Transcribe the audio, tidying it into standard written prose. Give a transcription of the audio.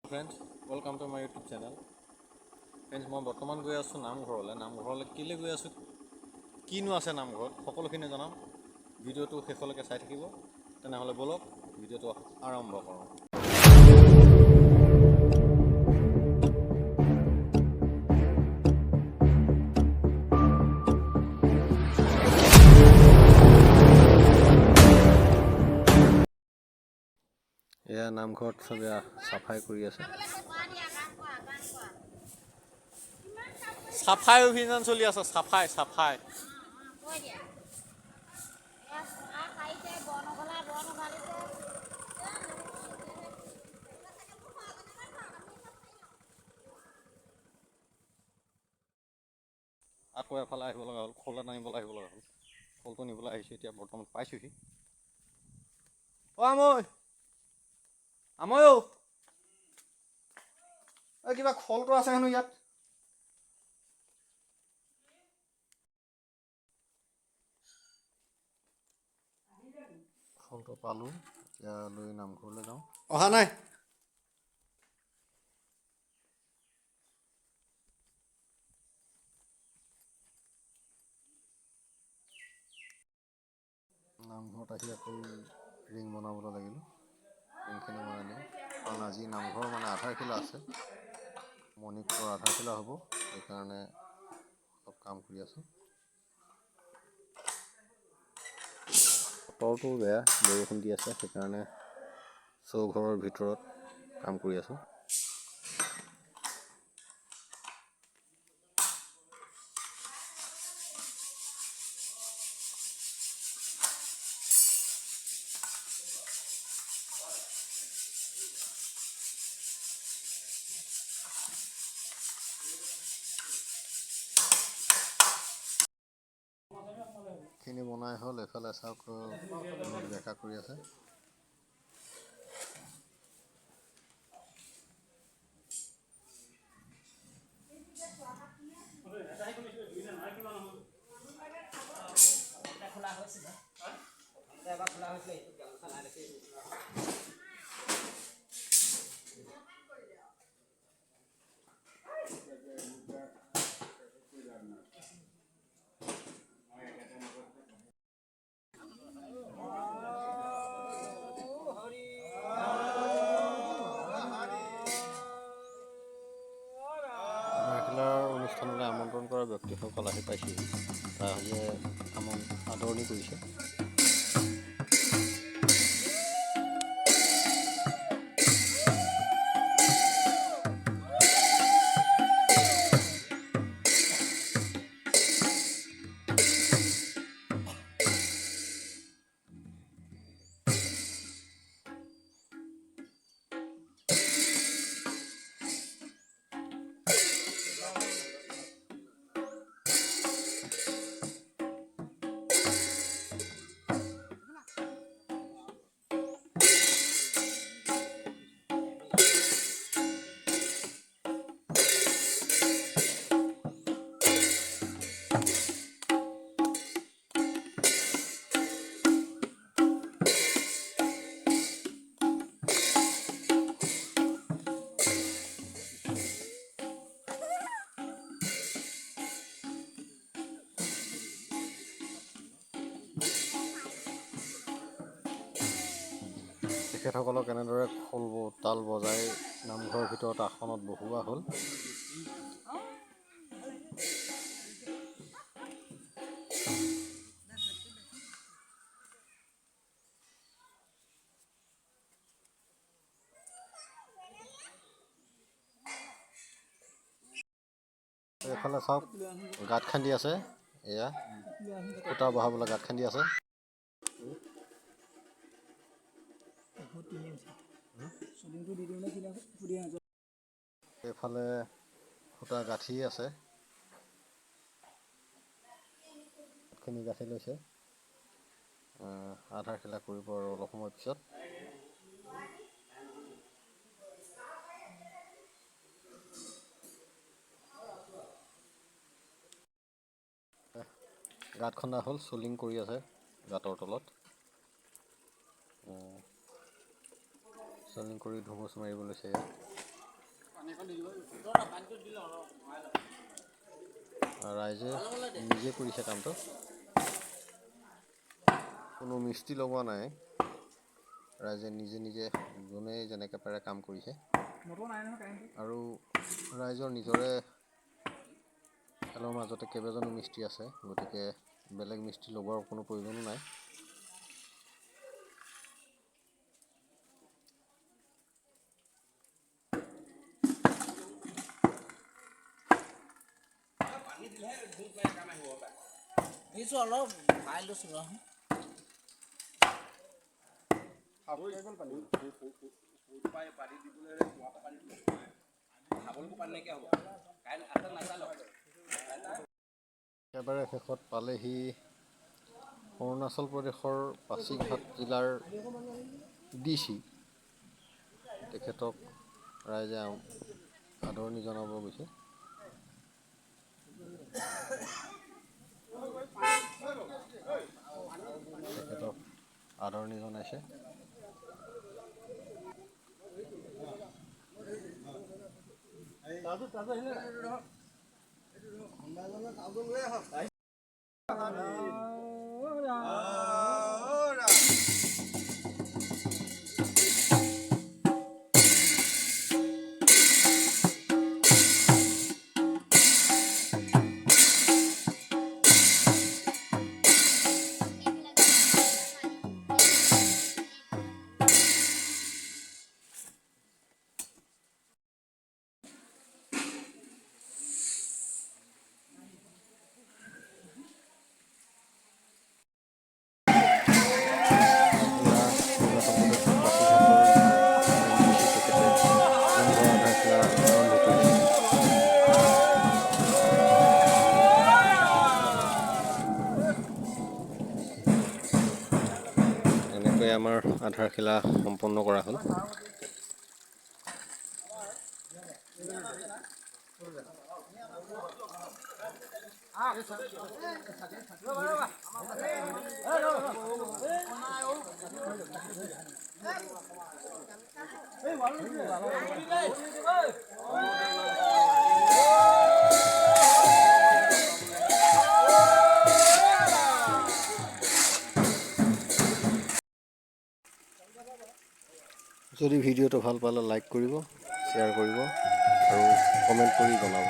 Friends, welcome to my YouTube channel. Friends, মই বৰ্তমান গৈ আছোঁ নামঘৰলৈ কেলে গৈ আছোঁ কিনো আছে নামঘৰত সকলোখিনি জনাম ভিডিঅ'টো শেষলৈকে চাই থাকিব তেনেহ'লে বলক ভিডিঅ'টো আৰম্ভ কৰোঁ এয়া নামঘৰত সবে সাফাই কৰি আছে সাফাই অভিযান চলি আছে সাফাই আকৌ এফালে আহিব লগা হ'ল খোল এটা নিবলৈ আহিব লগা হ'ল খোলটো নিবলৈ আহিছোঁ এতিয়া বৰ্তমান পাইছোঁহি আমৈ কিবা খোলটো আছে হেনো ইয়াত খোলটো পালোঁ এতিয়া লৈ নামঘৰলৈ যাওঁ অহা নাই নামঘৰত আহি আকৌ ৰিং বনাবলৈ লাগিলোঁ ৰিংখিনি বনাই দিওঁ কাৰণ আজি নামঘৰ মানে আধাৰশিলা আছে মণিকুটৰ আধাৰশিলা হ'ব সেইকাৰণে অলপ কাম কৰি আছোঁ বতৰটো বেয়া বৰষুণ দি আছে সেইকাৰণে চৌঘৰৰ ভিতৰত কাম কৰি আছোঁ খিনি বনাই হ'ল এফালে চাওক বেকা কৰি আছে অনুষ্ঠানলৈ আমন্ত্ৰণ কৰা ব্যক্তিসকল আহি পাইছেহি ৰাইজে আদৰণি কৰিছে তেখেতসকলক এনেদৰে খোল তাল বজাই নামঘৰৰ ভিতৰত আসনত বহোৱা হ'ল এইফালে চাওক গাঁত খান্দি আছে এয়া খুঁটা বহাবলৈ গাঁত খান্দি আছে এইফালে খুঁটা গাঁঠি আছে খিনি গাঁঠি লৈছে আধাৰশিলা কৰিব আৰু অলপ সময় পিছত গাঁত খন্দা হ'ল চলিং কৰি আছে গাঁতৰ তলত চলিং কৰি ধুমুচ মাৰিব লৈছে ৰাইজে নিজে কৰিছে কামটো, কোনো মিস্ত্ৰী লগোৱা নাই, ৰাইজে নিজে নিজে যোনে যেনেকৈ পাৰে কাম কৰিছে। আৰু ৰাইজৰ নিজৰে খেলৰ মাজতে কেইবাজনো মিস্ত্ৰী আছে, গতিকে বেলেগ মিস্ত্ৰী লগোৱাৰ কোনো প্ৰয়োজনো নাই। অলপ খাই লৈছোঁ ৰ একেবাৰে শেষত পালেহি অৰুণাচল প্ৰদেশৰ পাছিঘাট জিলাৰ DC, তেখেতক ৰাইজে আদৰণি জনাব গৈছে। তেখেতক আদৰণি জনাইছে। এনেকৈ আমাৰ আধাৰশিলা সম্পন্ন কৰা হ'ল। যদি ভিডিঅ'টো ভাল পালে লাইক কৰিব, শ্বেয়াৰ কৰিব আৰু কমেণ্ট কৰি জনাব।